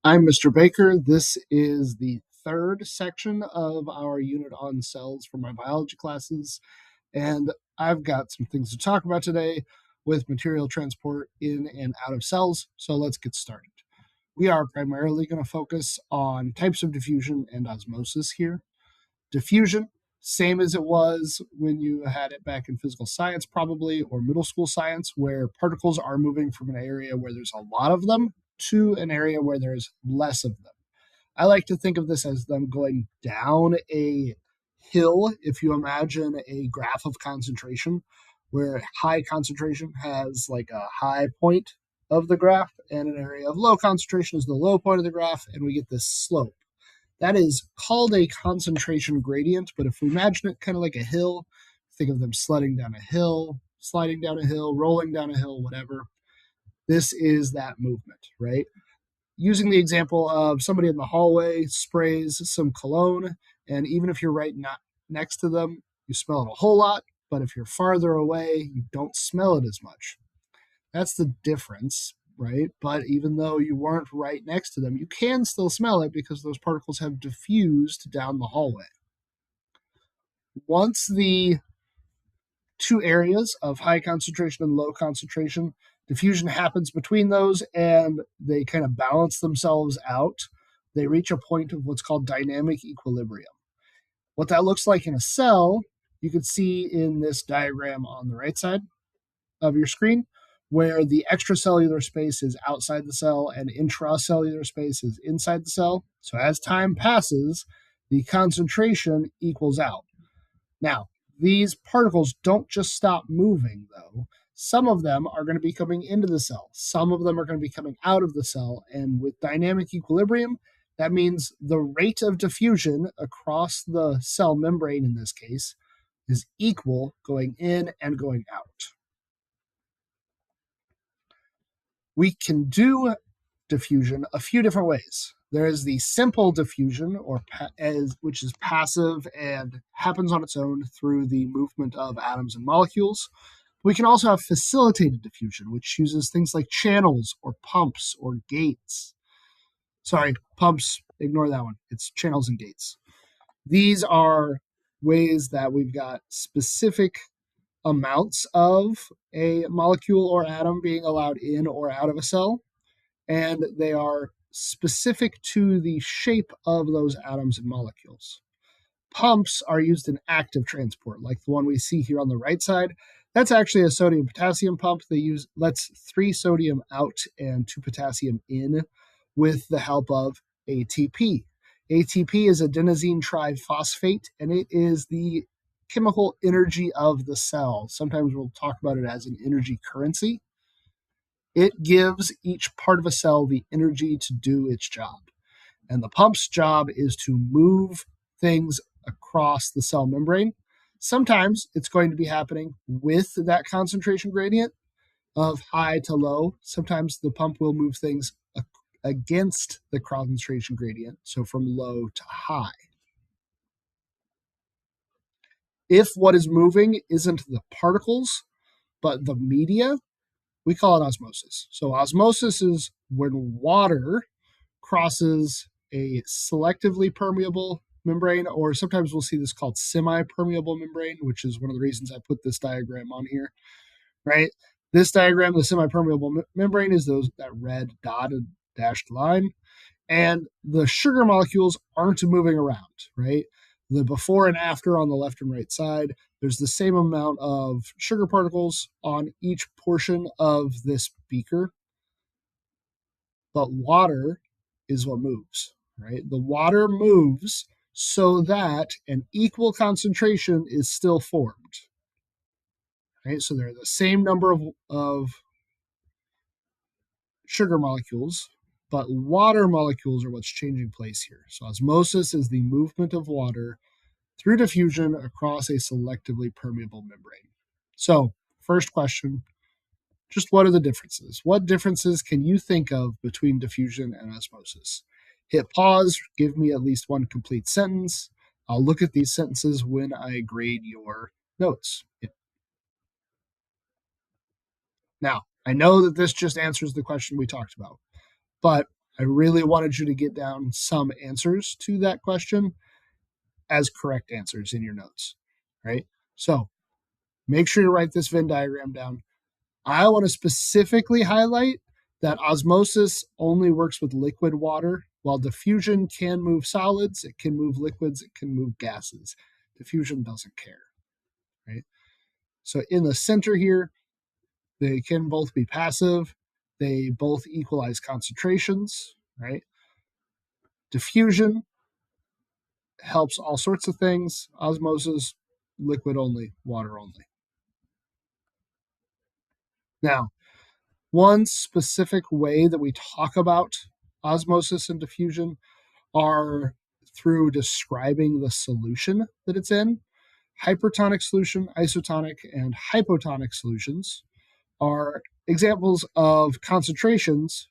I'm Mr. Baker. This is the third section of our unit on cells for my biology classes, and I've got some things to talk about today with material transport in and out of cells, so let's get started. We are primarily going to focus on types of diffusion and osmosis here. Diffusion, same as it was when you had it back in physical science, probably, or middle school science, where particles are moving from an area where there's a lot of them to an area where there's less of them. I like to think of this as them going down a hill. If you imagine a graph of concentration, where high concentration has like a high point of the graph, and an area of low concentration is the low point of the graph, and we get this slope. That is called a concentration gradient, but if we imagine it kind of like a hill, think of them sledding down a hill, sliding down a hill, rolling down a hill, whatever. This is that movement, right? Using the example of somebody in the hallway sprays some cologne, and even if you're right not next to them, you smell it a whole lot, but if you're farther away, you don't smell it as much. That's the difference, right? But even though you weren't right next to them, you can still smell it because those particles have diffused down the hallway. Once the two areas of high concentration and low concentration, diffusion happens between those and they kind of balance themselves out. They reach a point of what's called dynamic equilibrium. What that looks like in a cell, you can see in this diagram on the right side of your screen, where the extracellular space is outside the cell and intracellular space is inside the cell. So as time passes, the concentration equals out. Now, these particles don't just stop moving, though. Some of them are going to be coming into the cell. Some of them are going to be coming out of the cell. And with dynamic equilibrium, that means the rate of diffusion across the cell membrane in this case is equal going in and going out. We can do diffusion a few different ways. There is the simple diffusion, which is passive and happens on its own through the movement of atoms and molecules. We can also have facilitated diffusion, which uses things like channels or pumps or gates. Sorry, pumps, ignore that one. It's channels and gates. These are ways that we've got specific amounts of a molecule or atom being allowed in or out of a cell, and they are specific to the shape of those atoms and molecules. Pumps are used in active transport, like the one we see here on the right side. That's actually a sodium potassium pump. Lets 3 sodium out and 2 potassium in with the help of ATP. ATP is adenosine triphosphate, and it is the chemical energy of the cell. Sometimes we'll talk about it as an energy currency. It gives each part of a cell the energy to do its job. And the pump's job is to move things across the cell membrane. Sometimes it's going to be happening with that concentration gradient of high to low. Sometimes the pump will move things against the concentration gradient, so from low to high. If what is moving isn't the particles, but the media, we call it osmosis. So osmosis is when water crosses a selectively permeable membrane, or sometimes we'll see this called semi-permeable membrane, which is one of the reasons I put this diagram on here, right? This diagram, the semi-permeable membrane, is that red dotted dashed line, and the sugar molecules aren't moving around, right? The before and after on the left and right side, there's the same amount of sugar particles on each portion of this beaker, but water is what moves, right? The water moves so that an equal concentration is still formed, right? So there are the same number of sugar molecules, but water molecules are what's changing place here. So osmosis is the movement of water through diffusion across a selectively permeable membrane. So, first question, just what are the differences? What differences can you think of between diffusion and osmosis? Hit pause, give me at least one complete sentence. I'll look at these sentences when I grade your notes. Now, I know that this just answers the question we talked about, but I really wanted you to get down some answers to that question as correct answers in your notes, right? So make sure you write this Venn diagram down. I want to specifically highlight that osmosis only works with liquid water, while diffusion can move solids, it can move liquids, it can move gases. Diffusion doesn't care, right? So in the center here, they can both be passive. They both equalize concentrations, right? Diffusion helps all sorts of things. Osmosis, liquid only, water only. Now, one specific way that we talk about osmosis and diffusion are through describing the solution that it's in. Hypertonic solution, isotonic, and hypotonic solutions are examples of concentrations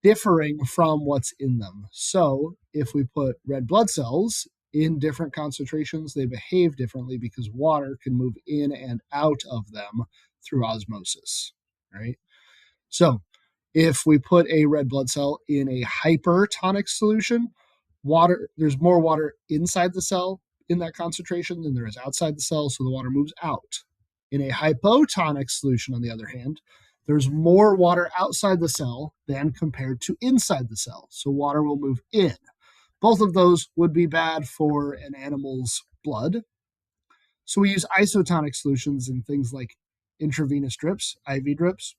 differing from what's in them. So if we put red blood cells in different concentrations, they behave differently because water can move in and out of them through osmosis, right? So if we put a red blood cell in a hypertonic solution, there's more water inside the cell in that concentration than there is outside the cell, so the water moves out. In a hypotonic solution, on the other hand, there's more water outside the cell than compared to inside the cell, so water will move in. Both of those would be bad for an animal's blood. So we use isotonic solutions in things like intravenous drips, IV drips,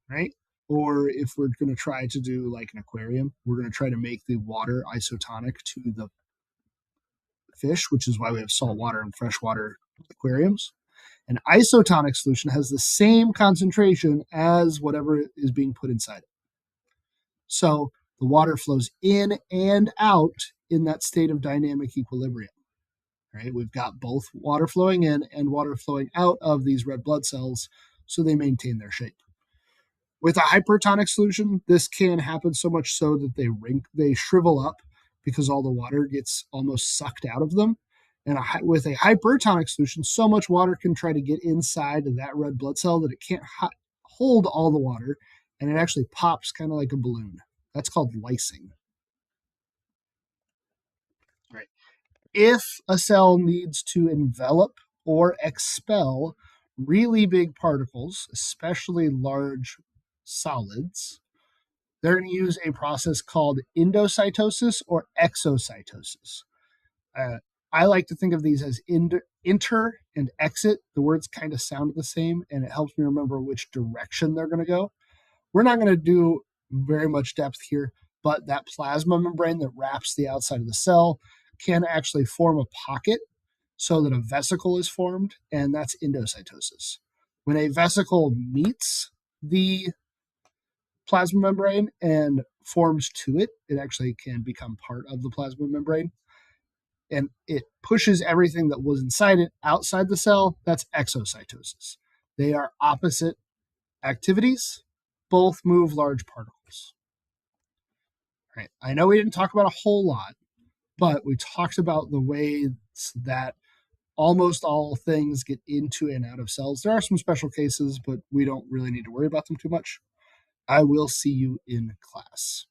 right? Or if we're going to try to do like an aquarium, we're going to try to make the water isotonic to the fish, which is why we have saltwater and freshwater aquariums. An isotonic solution has the same concentration as whatever is being put inside it. So the water flows in and out in that state of dynamic equilibrium. Right? We've got both water flowing in and water flowing out of these red blood cells, so they maintain their shape. With a hypertonic solution, this can happen so much so that they shrivel up because all the water gets almost sucked out of them. And with a hypertonic solution, so much water can try to get inside of that red blood cell that it can't hold all the water, and it actually pops kind of like a balloon. That's called lysing. Right. If a cell needs to envelop or expel really big particles, especially large solids, they're going to use a process called endocytosis or exocytosis. I like to think of these as enter and exit. The words kind of sound the same, and it helps me remember which direction they're going to go. We're not going to do very much depth here, but that plasma membrane that wraps the outside of the cell can actually form a pocket so that a vesicle is formed, and that's endocytosis. When a vesicle meets the plasma membrane and forms to it, it actually can become part of the plasma membrane. And it pushes everything that was inside it outside the cell. That's exocytosis. They are opposite activities, both move large particles. Right. I know we didn't talk about a whole lot, but we talked about the ways that almost all things get into and out of cells. There are some special cases, but we don't really need to worry about them too much. I will see you in class.